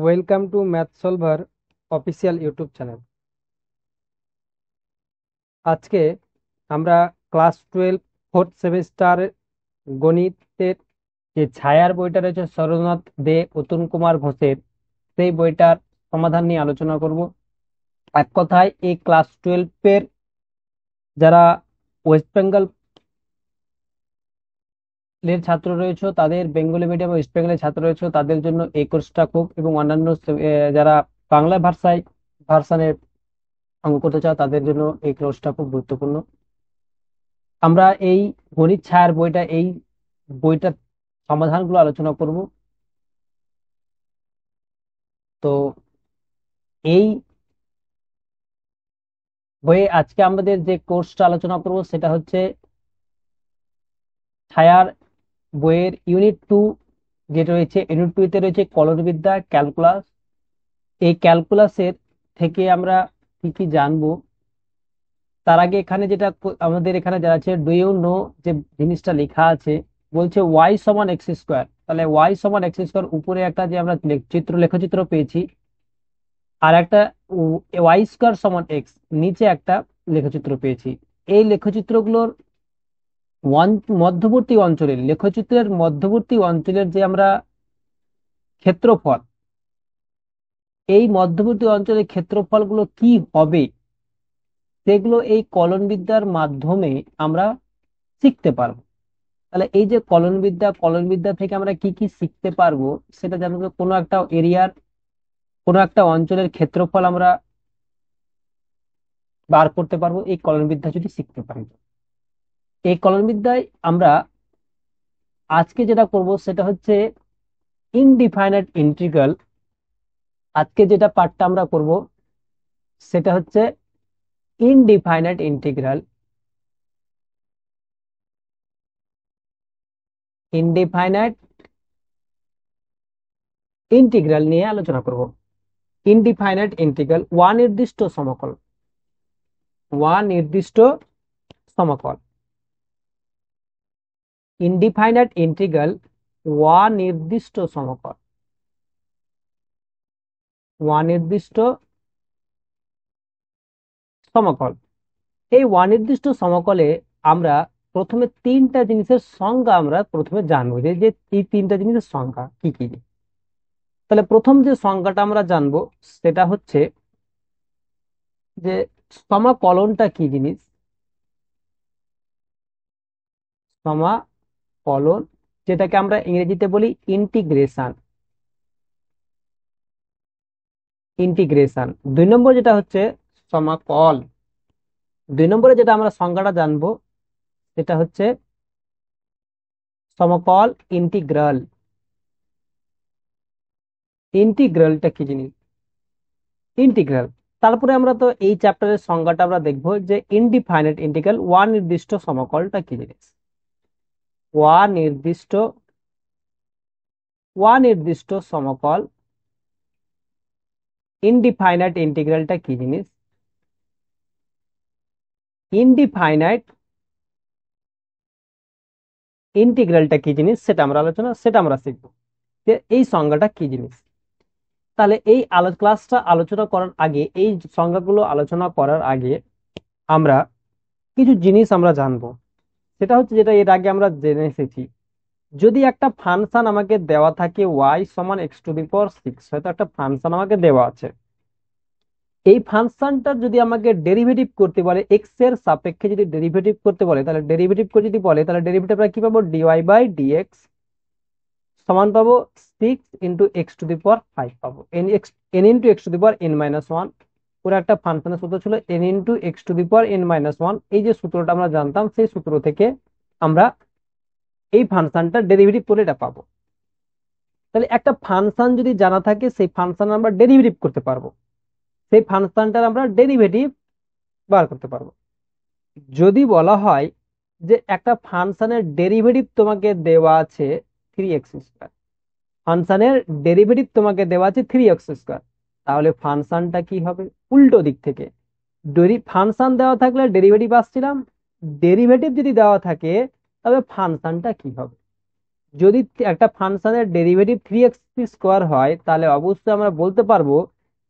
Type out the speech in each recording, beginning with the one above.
Welcome to math solver official YouTube channel. আজকে আমরা class 12 fourth semester গণিতের যে ছায়ার বইটা রয়েছে সরোজনাথ দে অতুল কুমার ঘোষের, সেই বইটার সমাধান নিয়ে আলোচনা করব। এক কথায় এই ক্লাস 12 এর যারা ওয়েস্ট বেঙ্গল এর ছাত্র রয়েছে, তাদের বেঙ্গলি মিডিয়াম ওয়েস্ট বেঙ্গলের ছাত্র রয়েছে তাদের জন্য এই কোর্সটা খুব, এবং অন্যান্য যারা বাংলা ভাষায় ভার্সানের অঙ্ক করতে চাও তাদের জন্য এই কোর্সটা খুব গুরুত্বপূর্ণ। আমরা এই গণিত ছায়ার বইটা, এই বইটার সমাধানগুলো আলোচনা করব। তো এই বইয়ে আজকে আমাদের যে কোর্সটা আলোচনা করব সেটা হচ্ছে ছায়ার বইয়ের ইউনিট 2। যেটা রয়েছে ইউনিট 2 তে রয়েছে কলনবিদ্যা, ক্যালকুলাস। এই ক্যালকুলাসের থেকে আমরা কি কি জানবো, তার আগে এখানে যেটা আমাদের এখানে যারা আছে, ডু ইউ নো যে জিনিসটা লেখা আছে, বলছে ওয়াই সমান এক্স স্কোয়ার। তাহলে ওয়াই সমান এক্স স্কোয়ার উপরে একটা যে আমরা লেখচিত্র পেয়েছি, আর একটা ওয়াই স্কোয়ার সমান এক্স নিচে একটা লেখচিত্র পেয়েছি। এই লেখচিত্রগুলোর মধ্যবর্তী অঞ্চলের, লেখচিত্রের মধ্যবর্তী অঞ্চলের যে আমরা ক্ষেত্রফল, এই মধ্যবর্তী অঞ্চলের ক্ষেত্রফলগুলো কি হবে সেগুলো এই কলনবিদ্যার মাধ্যমে আমরা শিখতে পারবো। তাহলে এই যে কলনবিদ্যা থেকে আমরা কি কি শিখতে পারবো সেটা জানবো। কোনো একটা এরিয়ার, কোনো একটা অঞ্চলের ক্ষেত্রফল আমরা বার করতে পারবো এই কলনবিদ্যা যদি শিখতে পারি। এই কলনবিদ্যায় আমরা আজকে যেটা করব সেটা হচ্ছে ইনডিফাইনাইট ইন্টিগ্রাল। আজকে যেটা পার্টটা আমরা করব সেটা হচ্ছে ইনডিফাইনাইট ইন্টিগ্রাল। ইনডিফাইনাইট ইন্টিগ্রাল নিয়ে আলোচনা করব। ইনডিফাইনাইট ইন্টিগ্রাল, অনির্দিষ্ট সমকল, অনির্দিষ্ট সমকল। ইনডিফাইনাইট ইন্টিগ্রাল, অনির্দিষ্ট সমকল, অনির্দিষ্ট সমকল। এই অনির্দিষ্ট সমকলে আমরা প্রথমে তিনটা জিনিসের সংজ্ঞা আমরা প্রথমে জানবো, যে যে এই তিনটা জিনিসের সংজ্ঞা কি কি। তাহলে প্রথম যে সংজ্ঞাটা আমরা জানবো সেটা হচ্ছে যে সমাকলনটা কি জিনিস। সমাকলন, যেটাকে আমরা ইংরেজিতে বলি ইন্টিগ্রেশন। ইন্টিগ্রেশন। 2 নম্বর যেটা হচ্ছে সমাকল। 2 নম্বরে যেটা আমরা সংজ্ঞাটা জানবো সেটা হচ্ছে সমকল ইন্টিগ্রাল। ইন্টিগ্রালটা কি জিনিস, ইন্টিগ্রাল। তারপরে আমরা তো এই চ্যাপ্টারের সংজ্ঞাটা আমরা দেখবো যে ইনডিফাইনাইট ইন্টিগ্রাল, অনির্দিষ্ট সমকলটা কি জিনিস। অনির্দিষ্ট, অনির্দিষ্ট সমকল, ইনডিফাইনাইট ইন্টিগ্রালটা কি জিনিস। ইনডিফাইনাইট ইন্টিগ্রালটা কি জিনিস সেটা আমরা শিখবো যে এই সংজ্ঞাটা কি জিনিস। তাহলে এই ক্লাসটা আলোচনা করার আগে, এই সংজ্ঞাগুলো আলোচনা করার আগে আমরা কিছু জিনিস আমরা জানবো। সেটা হচ্ছে যেটা এর আগে আমরা জেনে এসেছি, যদি একটা ফাংশন আমাকে দেওয়া থাকে ওয়াই সমান x⁶, হয়তো একটা ফাংশন আমাকে দেওয়া আছে, এই ফাংশনটার যদি আমাকে ডেরিভেটিভ করতে বলে, এক্স এর সাপেক্ষে যদি ডেরিভেটিভ করতে বলে, তাহলে ডেরিভেটিভ করে যদি বলে তাহলে ডেরিভেটিভ আমরা কি পাবো, dy/dx সমান পাবো 6 × x⁵ পাবো, n × x⁴n−1। পুরো একটা ফাংশনের সূত্র ছিল n × x⁴n−1। এই যে সূত্রটা আমরা জানতাম, সেই সূত্র থেকে আমরা এই ফাংশনটা ডেরিভেটিভ করে এটা পাবো। তাহলে একটা ফাংশন যদি জানা থাকে, সেই ফাংশন আমরা ডেরিভেটিভ করতে পারবো, সেই ফাংশনটার আমরা ডেরিভেটিভ বার করতে পারবো। যদি বলা হয় যে একটা ফাংশনের ডেরিভেটিভ তোমাকে দেওয়া আছে 3x², ফাংশনের ডেরিভেটিভ তোমাকে দেওয়া আছে 3x², তাহলে ফাংশনটা কি হবে, উল্টো দিক থেকে। ফাংশন দেওয়া থাকলে ডেরিভেটিভ আসছিলাম, ডেরিভেটিভ যদি দেওয়া থাকে তবে ফাংশনটা কি হবে। যদি একটা ফাংশনের ডেরিভেটিভ 3x² হয় তাহলে অবশ্যই আমরা বলতে পারবো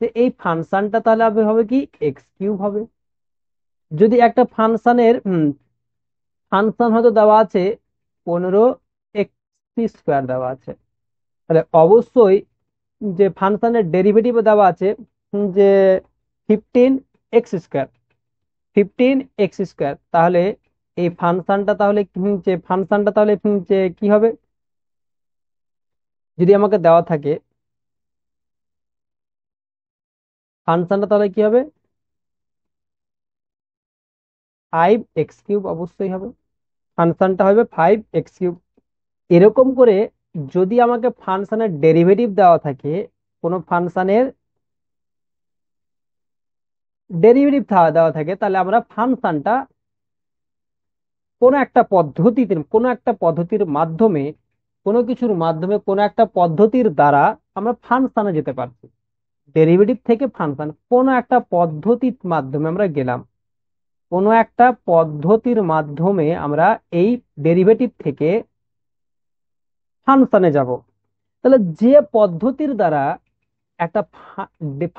যে এই ফাংশনটা তাহলে হবে হবে কি x³ হবে। যদি একটা ফাংশনের ফাংশন হয়তো দেওয়া আছে 15x² দেওয়া আছে, তাহলে অবশ্যই যে ফাংশনের ডেরিভেটিভ দেওয়া আছে যে 15x², 15x², তাহলে এই ফাংশনটা তাহলে যে ফাংশনটা তাহলে যে কি হবে, যদি আমাকে দেওয়া থাকে ফাংশনটা তাহলে কি হবে 5x³ অবশ্যই হবে, ফাংশনটা হবে 5x³। এরকম করে যদি আমাকে ফাংশনের ডেরিভেটিভ দেওয়া থাকে, কোনো ফাংশনের ডেরিভেটিভ দেওয়া থাকে, তাহলে আমরা ফাংশনটা কোনো একটা পদ্ধতির মাধ্যমে, কোনো কিছুর মাধ্যমে, কোনো একটা পদ্ধতির দ্বারা আমরা ফাংশনে যেতে পারছি। ডেরিভেটিভ থেকে ফাংশন কোনো একটা পদ্ধতির মাধ্যমে আমরা গেলাম, কোনো একটা পদ্ধতির মাধ্যমে আমরা এই ডেরিভেটিভ থেকে ফাংশনে যাব। তাহলে যে পদ্ধতির দ্বারা একটা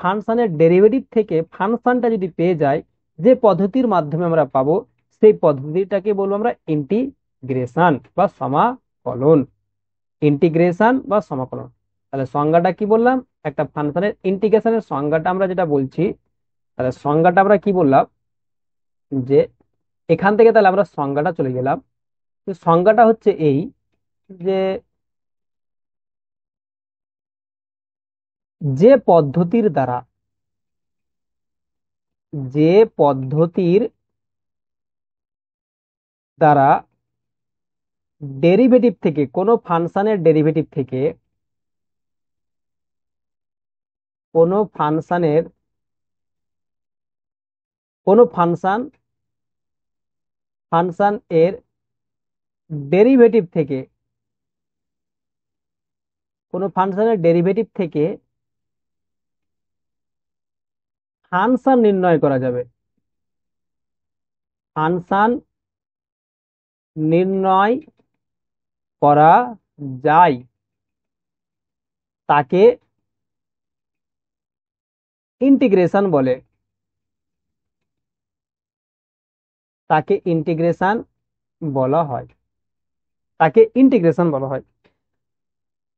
ফাংশনের ডেরিভেটিভ থেকে ফাংশনটা যদি পেয়ে যায়, যে পদ্ধতির মাধ্যমে আমরা পাবো, সেই পদ্ধতিটাকে বলবো আমরা ইন্টিগ্রেশন বা সমাকলন। ইন্টিগ্রেশন বা সমাকলন। তাহলে সংজ্ঞাটা কি বললাম, একটা ফাংশনের ইন্টিগ্রেশনের সংজ্ঞাটা আমরা যেটা বলছি, তাহলে সংজ্ঞাটা আমরা কি বললাম, যে এখান থেকে তাহলে আমরা সংজ্ঞাটা চলে গেলাম। তো সংজ্ঞাটা হচ্ছে এই যে যে পদ্ধতির দ্বারা, যে পদ্ধতির দ্বারা ডেরিভেটিভ থেকে, কোনো ফাংশনের ডেরিভেটিভ থেকে, কোনো ফাংশনের, কোনো ফাংশন এর ডেরিভেটিভ থেকে, কোনো ফাংশনের ডেরিভেটিভ থেকে ফাংশন নির্ণয় করা যাবে। ফাংশন নির্ণয় করা যায় তাকে ইন্টিগ্রেশন বলে, তাকে ইন্টিগ্রেশন বলা হয়, তাকে ইন্টিগ্রেশন বলা হয়।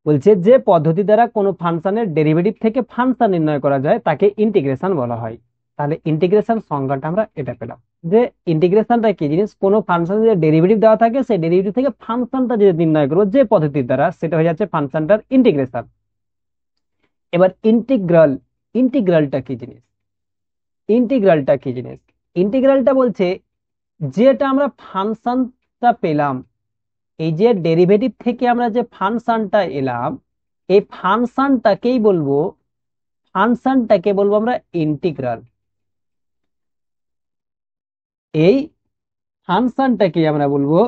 বলছে যে পদ্ধতি দ্বারা কোনো ফাংশনের ডেরিভেটিভ থেকে ফাংশন নির্ণয় করা যায় তাকে ইন্টিগ্রেশন বলা হয়। তাহলে ইন্টিগ্রেশন সংজ্ঞাটা আমরা এটা পেলাম, যে ইন্টিগ্রেশনটা কি জিনিস, কোনো ফাংশনের যে ডেরিভেটিভ দেওয়া থাকে সেই ডেরিভেটিভ থেকে ফাংশনটা যে নির্ণয় করবো যে পদ্ধতির দ্বারা, সেটা হয়ে যাচ্ছে ফাংশনটার ইন্টিগ্রেশন। এবার ইন্টিগ্রাল, ইন্টিগ্রালটা কি জিনিস, ইন্টিগ্রালটা কি জিনিস, ইন্টিগ্রালটা বলছে যেটা আমরা ফাংশনটা পেলাম, এই যে ডেরিভেটিভ থেকে আমরা যে ফাংশনটা এলাম, এই ফাংশনটাকে বলবো আমরা ইন্টিগ্রাল। এই ফাংশনটাকে আমরা বলবো,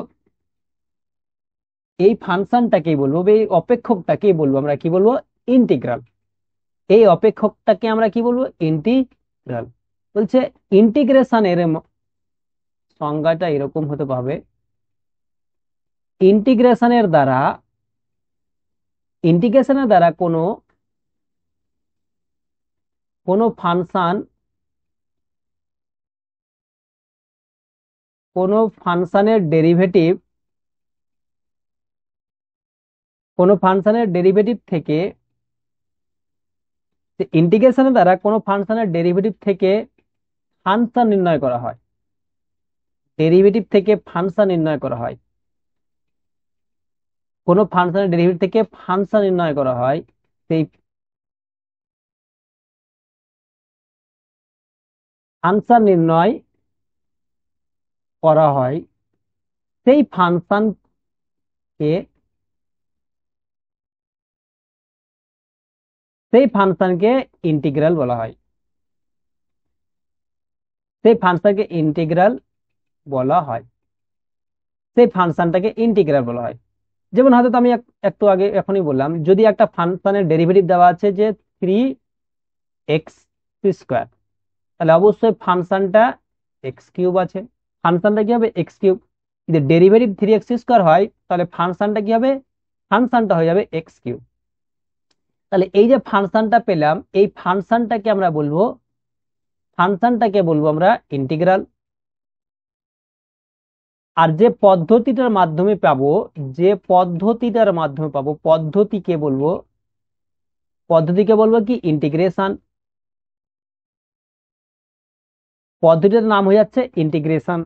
এই ফাংশনটাকেই বলবো, এই অপেক্ষকটাকেই বলবো আমরা কি বলবো, ইন্টিগ্রাল। এই অপেক্ষকটাকে আমরা কি বলবো, ইন্টিগ্রাল। বলছে ইন্টিগ্রেশনের সংজ্ঞাটা এরকম হতে পাবে, ইন্টিগ্রেশনের দ্বারা, ইন্টিগ্রেশনের দ্বারা কোনো কোনো ফাংশন, কোনো ফাংশনের ডেরিভেটিভ, কোনো ফাংশনের ডেরিভেটিভ থেকে, ইন্টিগ্রেশনের দ্বারা কোনো ফাংশনের ডেরিভেটিভ থেকে ফাংশন নির্ণয় করা হয়, ডেরিভেটিভ থেকে ফাংশন নির্ণয় করা হয়, কোনো ফাংশনের ডেরিভেটিভ থেকে ফাংশন নির্ণয় করা হয়, সেই ফাংশন নির্ণয় করা হয়, সেই ফাংশনকে, সেই ফাংশনকে ইন্টিগ্রাল বলা হয়, সেই ফাংশনকে ইন্টিগ্রাল বলা হয়, সেই ফাংশনটাকে ইন্টিগ্রাল বলা হয়। যেমন হয়তো আমি একটু আগে এখনই বললাম, যদি একটা ফাংশনের ডেরিভেটিভ দেওয়া আছে যে 3x², তাহলে অবশ্যই ফাংশনটা x³ আছে, ফাংশনটা কি হবে x³। যদি ডেরিভেটিভ 3x² হয় তাহলে ফাংশনটা কি হবে ফাংশনটা হয়ে যাবে এক্স কিউব। তাহলে এই যে ফাংশনটা পেলাম, এই ফাংশনটাকে বলবো আমরা ইন্টিগ্রাল। আর যে পদ্ধতিটার মাধ্যমে পাবো, পদ্ধতিকে বলবো কি ইন্টিগ্রেশন। পদ্ধতিটার নাম হয়ে যাচ্ছে ইন্টিগ্রেশন।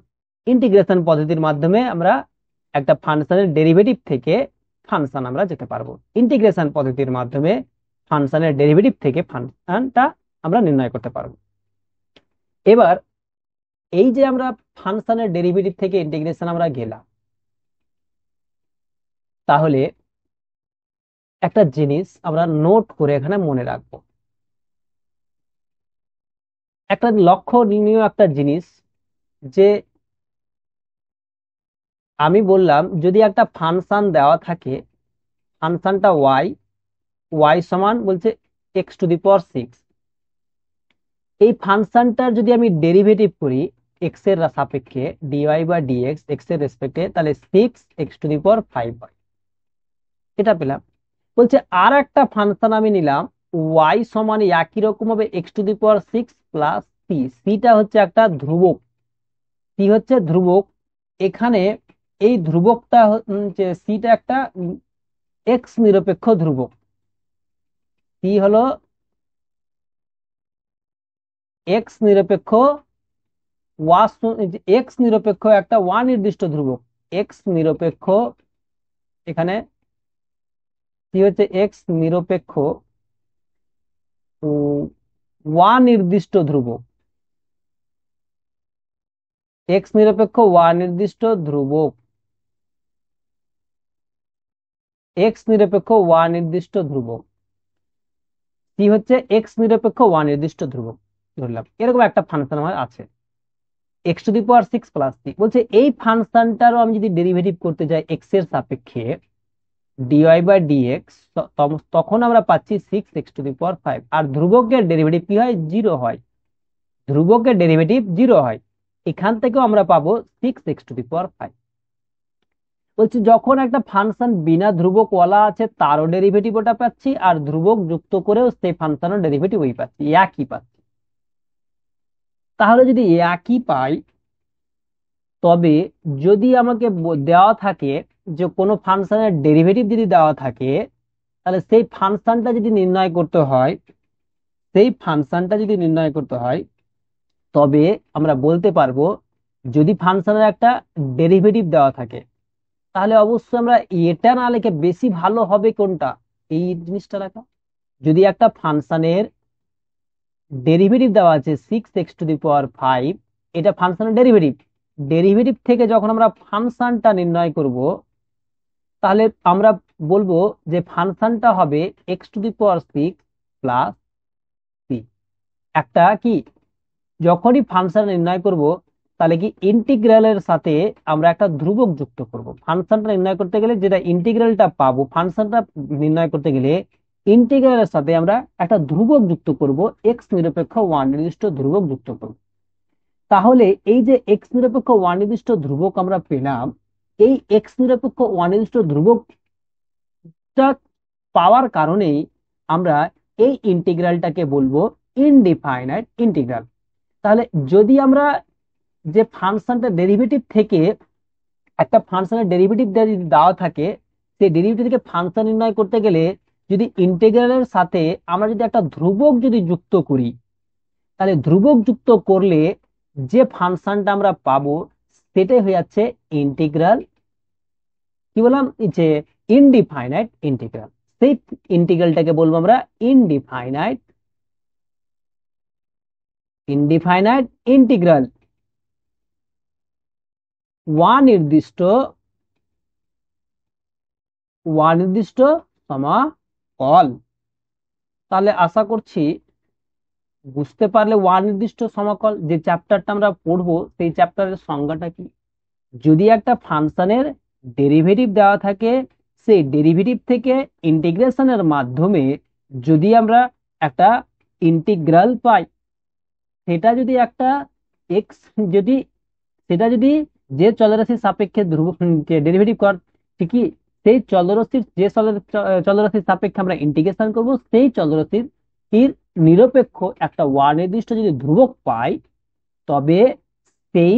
ইন্টিগ্রেশন পদ্ধতির মাধ্যমে আমরা একটা ফাংশনের ডেরিভেটিভ থেকে ফাংশন আমরা যেতে পারবো। ইন্টিগ্রেশন পদ্ধতির মাধ্যমে ফাংশনের ডেরিভেটিভ থেকে ফাংশনটা আমরা নির্ণয় করতে পারবো। এবার এই যে আমরা ফাংশনের ডেরিভেটিভ থেকে ইন্টিগ্রেশন আমরা গেলাম, তাহলে একটা জিনিস আমরা নোট করে এখানে মনে রাখবো। একটা লক্ষণীয় একটা জিনিস, যে আমি বললাম যদি একটা ফাংশন দেওয়া থাকে, ফাংশনটা ওয়াই, ওয়াই সমান বলছে এক্স টু দি পাওয়ার 6, এই ফাংশনটার যদি আমি ডেরিভেটিভ করি এক্স এর সাপেক্ষে, ডিওয়াই বা ডিএক্স এক্স এর রেসপেক্টে, তাহলে 6 x⁵ হয়। এটা পেলাম। বলছে আর একটা ফাংশন আমি নিলাম, ওয়াই সমান একই রকম হবে x⁶ প্লাস সি। সিটা হচ্ছে একটা ধ্রুবক, সি হচ্ছে ধ্রুবক। এখানে এই ধ্রুবকটা হচ্ছে, সিটা একটা এক্স নিরপেক্ষ ধ্রুবক। সি হলো এক্স নিরপেক্ষ, এক্স নিরপেক্ষ একটা ওয়ান নির্দিষ্ট ধ্রুবক। এক্স নিরপেক্ষ, এখানে সি হচ্ছে এক্স নিরপেক্ষ ওয়ান নির্দিষ্ট ধ্রুবক। এক্স নিরপেক্ষ ওয়ান নির্দিষ্ট ধ্রুবক, এক্স নিরপেক্ষ ওয়ান নির্দিষ্ট ধ্রুবক। সি হচ্ছে এক্স নিরপেক্ষ ওয়ান নির্দিষ্ট ধ্রুবক ধরলাম। এরকম একটা ফাংশন আমার আছে x⁶ প্লাস সি। বলছে এই ফাংশনটারও আমি যদি ডেরিভেটিভ করতে যাই এক্স এর সাপেক্ষে, ডিওয়াই বাই ডিএক্স, তখন আমরা পাচ্ছি 6 x⁵ আর ধ্রুবকের ডেরিভেটিভ কি হয়, 0 হয়। ধ্রুবকের ডেরিভেটিভ 0 হয়। এখান থেকেও আমরা পাবো 6 x⁵। বলছি যখন একটা ফাংশন বিনা ধ্রুবক ওয়ালা আছে তারও ডেরিভেটিভ ওটা পাচ্ছি, আর ধ্রুবক যুক্ত করেও সেই ফাংশনের ডেরিভেটিভ ওই পাচ্ছি, একই পাচ্ছি। তাহলে যদি একই পাই, তবে যদি আমাকে দেওয়া থাকে যে কোনো ফাংশনের ডেরিভেটিভ যদি দেওয়া থাকে, তাহলে সেই ফাংশনটা যদি নির্ণয় করতে হয়, তবে আমরা বলতে পারবো, যদি ফাংশনের একটা ডেরিভেটিভ দেওয়া থাকে, তাহলে অবশ্যই আমরা এটা না লিখে বেশি ভালো হবে কোনটা, এই জিনিসটা রাখা। যদি একটা ফাংশনের ডেরিভেটিভ দেওয়া আছে 6 x⁵, এটা ফাংশনের ডেরিভেটিভ, ডেরিভেটিভ থেকে যখন আমরা ফাংশনটা নির্ণয় করব, তাহলে আমরা বলবো যে ফাংশনটা হবে x⁶ প্লাস সি। একটা কি, যখনই ফাংশন নির্ণয় করব, তাহলে কি ইন্টিগ্রালের সাথে আমরা একটা ধ্রুবক যুক্ত করব। ফাংশনটা নির্ণয় করতে গেলে যেটা ইন্টিগ্রালটা পাবো, ফাংশনটা নির্ণয় করতে গেলে ইন্টিগ্রালের সাথে আমরা একটা ধ্রুবক যুক্ত করব, এক্স নিরপেক্ষ ওয়ান নির্দিষ্ট ধ্রুবক যুক্ত করব। তাহলে এই যে এক্স নিরপেক্ষ ওয়ান নির্দিষ্ট ধ্রুবক আমরা পেলাম, এই এক্স নিরপেক্ষ ওয়ান নির্দিষ্ট ধ্রুবকটা পাওয়ার কারণেই আমরা এই ইন্টিগ্রালটাকে বলবো ইনডিফাইনাইট ইন্টিগ্রাল। তাহলে যদি আমরা যে ফাংশনটা ডেরিভেটিভ থেকে, একটা ফাংশনের ডেরিভেটিভ যদি দেওয়া থাকে, সেই ডেরিভেটিভ থেকে ফাংশন নির্ণয় করতে গেলে যদি ইন্টিগ্রালের সাথে আমরা যদি একটা ধ্রুবক যদি যুক্ত করি, তাহলে ধ্রুবক যুক্ত করলে যে ফাংশনটা আমরা পাবো সেটাই হয়ে যাচ্ছে ইন্টিগ্রাল, কি বললাম, যে ইনডিফাইনাইট ইন্টিগ্রাল। সেই ইন্টিগ্রালটাকে বলবো আমরা ইনডিফাইনাইট ইন্টিগ্রাল, ওয়ান নির্দিষ্ট সমাকল। তাহলে আশা করছি বুঝতে পারলে ওয়ান নির্দিষ্ট সমাকল যে চ্যাপ্টারটা আমরা পড়বো, সেই চ্যাপ্টারের সংজ্ঞাটা কি। যদি একটা ফাংশনের ডেরিভেটিভ দেওয়া থাকে, সেই ডেরিভেটিভ থেকে ইন্টিগ্রেশনের মাধ্যমে যদি আমরা একটা ইন্টিগ্রাল পাই, সেটা যদি একটা এক্স, সেটা যদি যে চলরাশির সাপেক্ষে ধ্রুব ডেরিভেটিভ কর ঠিকই, সেই চলরাশির যে চলরাশির সাপেক্ষে আমরা ইন্টিগ্রেশন করব সেই চলরাশির নিরপেক্ষ একটা নির্দিষ্ট যদি ধ্রুবক পাই, তবে সেই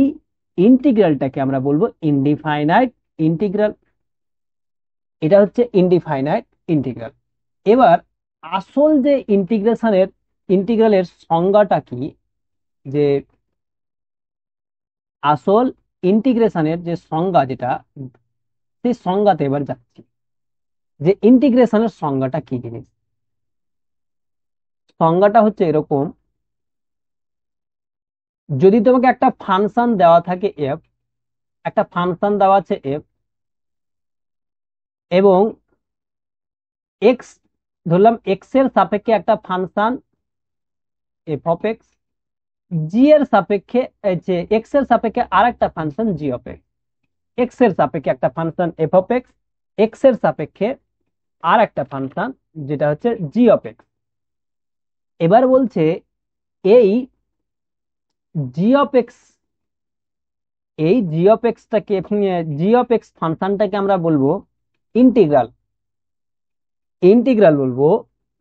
ইন্টিগ্রালটাকে আমরা বলবো ইনডিফাইনাইট ইন্টিগ্রাল। এটা হচ্ছে ইনডিফাইনাইট ইন্টিগ্রাল। এবার আসল যে ইন্টিগ্রালের সংজ্ঞাটা কি, যে আসল ইন্টিগ্রেশনের যে সংজ্ঞা যেটা, সেই সংজ্ঞাতে এবার যাচ্ছি যে ইন্টিগ্রেশনের সংজ্ঞাটা কি জিনিস। সংজ্ঞাটা হচ্ছে এরকম, যদি তোমাকে একটা ফাংশন দেওয়া থাকে এফ, একটা ফাংশন দেওয়া আছে এফ, এবং এক্স ধরলাম, এক্স এর সাপেক্ষে একটা ফাংশন এফ অফ এক্স, জি এর সাপেক্ষে যে এক্স এর সাপেক্ষে আর একটা function G of x, x এর সাপেক্ষে একটা function F of x, x এর সাপেক্ষে আর একটা ফাংশন যেটা হচ্ছে জি অফ এক্স। এবার বলছে এই জি অফ এক্স, এই g of এক্সটাকে, G of x ফাংশনটাকে আমরা বলবো ইন্টিগ্রাল। ইন্টিগ্রাল বলবো,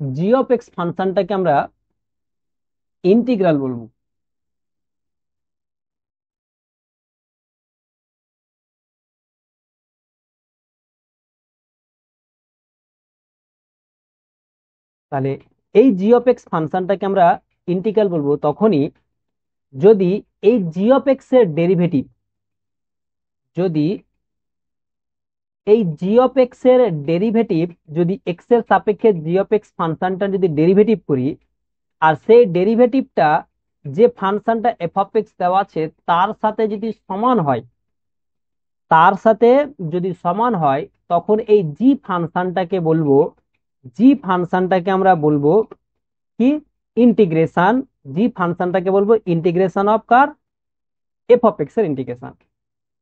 জি অফ এক্স ফাংশনটাকে আমরা ইন্টিগ্রাল বলবো। তাহলে এই জি অফ এক্স ফাংশনটাকে আমরা ইন্টিগ্রাল বলবো তখনই যদি এই জি অফ এক্স এর ডেরিভেটিভ, যদি এই জি অফ এক্স এর ডেরিভেটিভ, যদি এক্স এর সাপেক্ষে জি অফ এক্স ফাংশনটা যদি ডেরিভেটিভ করি, আর সেই ডেরিভেটিভটা যে ফাংশনটা এফ অফ এক্স দেওয়া আছে তার সাথে যদি সমান হয়, তার সাথে যদি সমান হয়, তখন এই জি ফাংশনটাকে বলবো, জি ফাংশনটাকে আমরা বলবো কি ইন্টিগ্রেশন। জি ফাংশনটাকে বলবো integration of car, f of x এর ইন্টিগ্রেশন।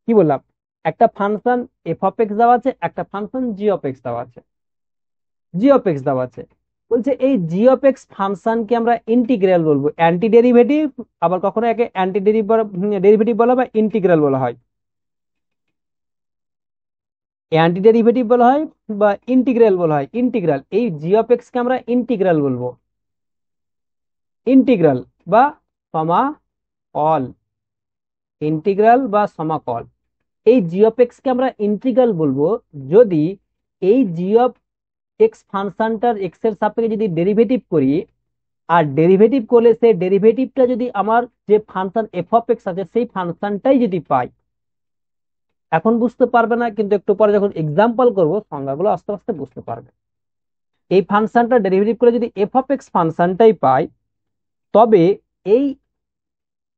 কি বললাম, একটা ফাংশন এফ অফ এক্স দেওয়া আছে, একটা ফাংশন জি অফ এক্স দেওয়া আছে, জি অফ এক্স দেওয়া আছে। বলছে এই জি অফ এক্স ফাংশনকে আমরা ইন্টিগ্রাল বলবো, অ্যান্টি ডেরিভেটিভ, আবার কখনো একে অ্যান্টি ডেরিভেটিভ বলা বা ইন্টিগ্রাল বলা হয়, অ্যান্টি ডেরিভেটিভ বলা হয় বা ইন্টিগ্রাল বলা হয়। ইন্টিগ্রাল, এই জি অফ এক্স কে আমরা ইন্টিগ্রাল বলবো, ইন্টিগ্রাল বা সমাকল, ইন্টিগ্রাল বা সমাকল। এই জি অফ এক্স কে আমরা ইন্টিগ্রাল বলবো যদি এই জি অফ এক্স ফাংশনটার এক্স এর সাপেক্ষে যদি ডেরিভেটিভ করি, আর ডেরিভেটিভ করলে সেই ডেরিভেটিভটা যদি আমার যে ফাংশন এফ অফ এক্স আছে সেই ফাংশনটাই যদি পাই। এখন বুঝতে পারবে না, কিন্তু একটু পরে যখন এক্সাম্পল করব সংজ্ঞাগুলো আস্তে আস্তে বুঝতে পারবে। এই ফাংশনটা ডেরিভেটিভ করে যদি এফ অফ এক্স ফাংশনটাই পাই, তবে এই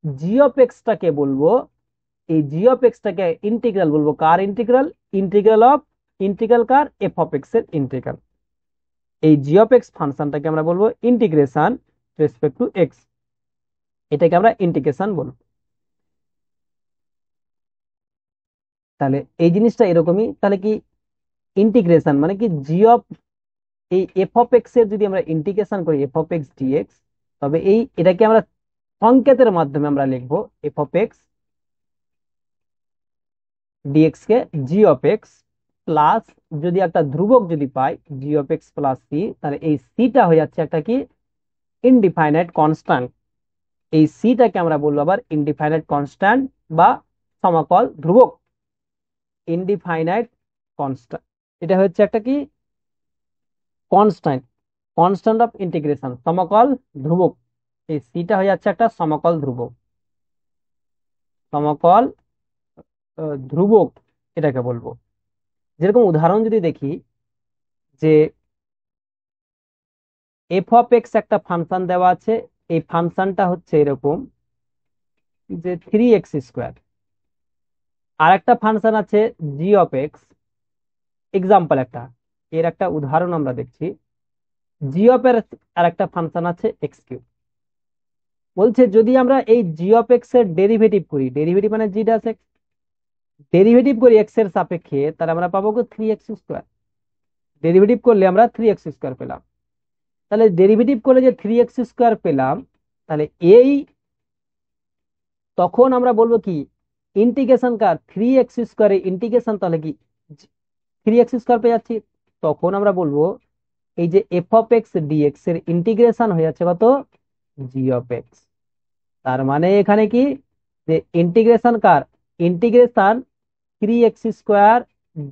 জি অফ এক্সটাকে বলবো, এই জি অফ এক্সটাকে ইন্টিগ্রাল বলবো। কার ইন্টিগ্রাল? ইন্টিগ্রাল অফ, ইন্টিগ্রাল কার? এফ অফ এক্স এর ইন্টিগ্রাল। এই জি অফ এক্স ফাংশনটাকে আমরা বলবো ইন্টিগ্রেশন রেসপেক্ট টু এক্স, এটাকে আমরা ইন্টিগ্রেশন বলবো। তাহলে এই জিনিসটা এরকমই। তাহলে কি ইন্টিগ্রেশন মানে কি, জি অফ, এই এফ অফ এক্স এর যদি আমরা ইন্টিগ্রেশন করি এফ অফ এক্স ডিএক্স, তবে এটাকে আমরা সংকেতের মাধ্যমে আমরা লিখবো এফ অফ এক্স ডিএক্স কে জি অফ এক্স প্লাস, যদি একটা ধ্রুবক যদি পাই g of x plus c, তাহলে এই সিটা হয়ে যাচ্ছে একটা কি ইনডিফাইনাইট কনস্ট্যান্ট। এই সিটাকে আমরা বলবো আবার ইনডিফাইনাইট কনস্ট্যান্ট বা সমাকল ধ্রুবক, ইনডিফাইনাইট কনস্ট্যান্ট। এটা হচ্ছে একটা কি কনস্ট্যান্ট, কনস্ট্যান্ট অফ ইন্টিগ্রেশন, সমকল ধ্রুবক। এই সিটা হয়ে যাচ্ছে একটা সমকল ধ্রুবক, সমকল ধ্রুবক এটাকে বলবো। যেরকম উদাহরণ যদি দেখি, যে এফ অফ এক্স একটা ফাংশন দেওয়া আছে, এই ফাংশনটা হচ্ছে এরকম যে 3x², আর একটা ফাংশন আছে জি অফ এক্স, এক্সাম্পল একটা, এর একটা উদাহরণ আমরা দেখছি, জি অফ এর আর একটা ফাংশন আছে x³ বলছে যদি আমরা এই জি অফ এক্স এর ডেরিভেটিভ করি, ডেরিভেটিভ মানে জি ডাস এক্স, ডেরিভেটিভ করি এক্স এর সাপেক্ষে, তাহলে আমরা পাবো 3x²। ডেরিভেটিভ করলে আমরা 3x² পেলাম। তাহলে ডেরিভেটিভ করলে যে 3x² পেলাম, তাহলে এই তখন আমরা বলবো কি ইন্টিগ্রেশন কার 3x² এর ইন্টিগ্রেশন, তাহলে কি 3x² পেয়ে যাচ্ছি, তখন আমরা বলবো এই যে f(x) dx এর ইন্টিগ্রেশন হয়ে যাচ্ছে কত, g(x). তার মানে এখানে কি, যে ইন্টিগ্রেশন কার, ইন্টিগ্রেশন 3x²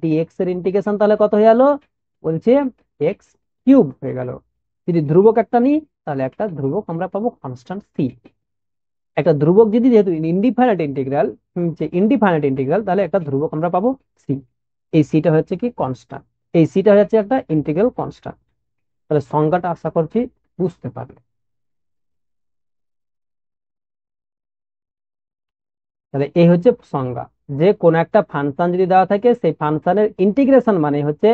dx এর ইন্টিগ্রেশন তাহলে কত হয়ে গেল, বলছে x³ হয়ে গেল। যদি ধ্রুবক একটা নিই তাহলে একটা ধ্রুবক আমরা পাবো কনস্ট্যান্ট c। একটা ধ্রুবক যদি, যেহেতু ইনডিফাইনাইট ইন্টিগ্রাল, ইনডিফাইনাইট ইন্টিগ্রাল, তাহলে একটা ধ্রুবক আমরা পাবো c। এই সিটা হচ্ছে কি কনস্ট্যান্ট, এই সিটা হচ্ছে একটা ইন্টিগ্রাল কনস্ট্যান্ট। তাহলে সংজ্ঞাটা আশা করছি বুঝতে পারবে। তাহলে এই হচ্ছে সংজ্ঞা, যে কোন একটা ফাংশন যদি দেওয়া থাকে, সেই ফাংশনের ইন্টিগ্রেশন মানে হচ্ছে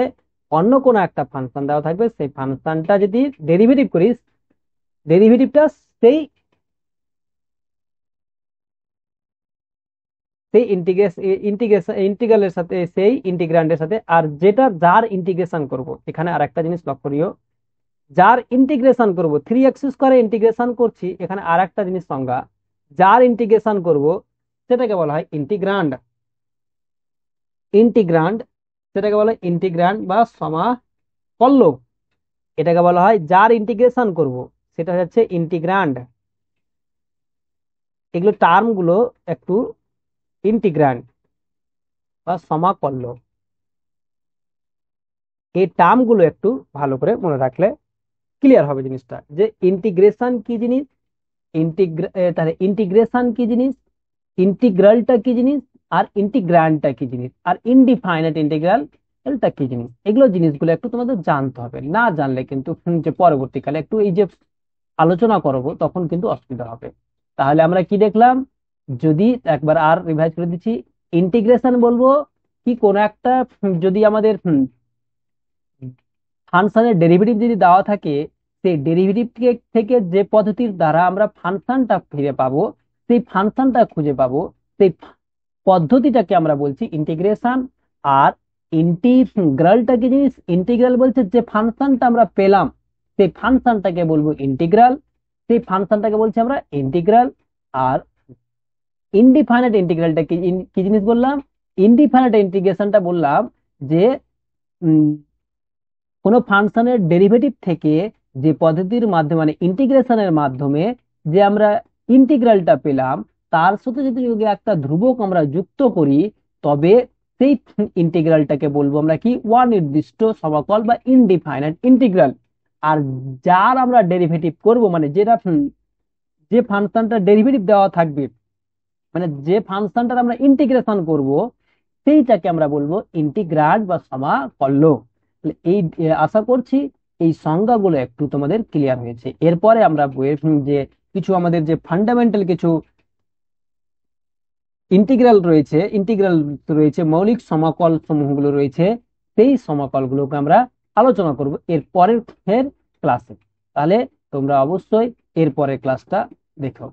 অন্য কোন একটা ফাংশন দেওয়া থাকবে, সেই ফাংশনটা যদি ডেরিভেটিভ করিস, ডেরিভেটিভটা সেই সেই ইন্টিগ্রালের সাথে, সেই ইন্টিগ্রান্ডের সাথে, আর যেটা যার ইন্টিগ্রেশন করব, এখানে আর একটা জিনিস লক্ষ্য করিও, যার ইন্টিগ্রেশন করব 3x² ইন্টিগ্রেশন করছি, এখানে আর একটা জিনিস সংজ্ঞা, যার ইন্টিগ্রেশন করব সেটাকে বলা হয় ইন্টিগ্রান্ড। ইন্টিগ্রান্ড, সেটাকে বলা হয় ইন্টিগ্রান্ড বা সমাকলক। এটাকে বলা হয় যার ইন্টিগ্রেশন করব, সেটা হচ্ছে ইন্টিগ্রান্ড। এগুলো টার্ম গুলো একটু, ইন্টিগ্রান্ড বা সমাকলক, এই টার্ম গুলো একটু ভালো করে মনে রাখলে ক্লিয়ার হবে জিনিসটা, যে ইন্টিগ্রেশন কি জিনিস, তাহলে ইন্টিগ্রেশন কি জিনিস, ইন্টিগ্রালটা কি জিনিস, আর ইন্টিগ্র্যান্ডটা কি জিনিস, আর ইনডিফাইনাইট ইন্টিগ্রালটা কি জিনিস। এগুলো জিনিসগুলো একটু তোমাদের জানতে হবে, না জানলে কিন্তু যে পরবর্তীকালে একটু এই যে আলোচনা করব তখন কিন্তু অসুবিধা হবে। তাহলে আমরা কি দেখলাম, যদি একবার আর রিভাইজ করে দিচ্ছি, ইন্টিগ্রেশন বলবো কি, কোন একটা যদি আমাদের ফাংশনের ডেরিভেটিভ যদি দেওয়া থাকে, সেই ডেরিভেটিভ থেকে যে পদ্ধতির দ্বারা আমরা ফাংশনটা ফিরে পাবো, সেই ফাংশনটা খুঁজে পাবো, সেই পদ্ধতিটাকে আমরা বলছি ইন্টিগ্রেশন। আর ইন্টিগ্রালটা কি জিনিস, ইন্টিগ্রাল বলছে যে ফাংশনটা আমরা পেলাম, সেই ফাংশনটাকে বলবো ইন্টিগ্রাল, সেই ফাংশনটাকে বলছি আমরা ইন্টিগ্রাল। আর ইনডিফাইনাইট ইন্টিগ্রালটা কি, কি জিনিস বললাম, ইনডিফাইনাইট ইন্টিগ্রেশনটা বললাম যে কোনো ফাংশনের ডেরিভেটিভ থেকে যে পদ্ধতির মাধ্যমে, মানে ইন্টিগ্রেশনের মাধ্যমে যে আমরা ইন্টিগ্রালটা পেলাম, তার সাথে যদি একটা ধ্রুবক আমরা যুক্ত করি, তবে সেই ইন্টিগ্রালটাকে বলবো আমরা কি, অনির্দিষ্ট সমাকল বা ইনডিফাইনাইট ইন্টিগ্রাল। আর যার আমরা ডেরিভেটিভ করব, মানে যেটা যে ফাংশনটা ডেরিভেটিভ দেওয়া থাকবে, মানে যে ফাংশনটার আমরা ইন্টিগ্রেশন করব, সেইটাকে আমরা বলবো ইন্টিগ্রান্ড বা সমাকলন। এই আশা করছি এই সংজ্ঞাগুলো একটু তোমাদের ক্লিয়ার হয়েছে। এরপরে আমরা বইয়ের যে কিছু আমাদের যে ফান্ডামেন্টাল কিছু ইন্টিগ্রাল রয়েছে, মৌলিক সমাকল সমূহগুলো রয়েছে, সেই সমাকলগুলোকে আমরা আলোচনা করব এর পরের ক্লাসে। তাহলে তোমরা অবশ্যই এর পরের ক্লাসটা দেখো।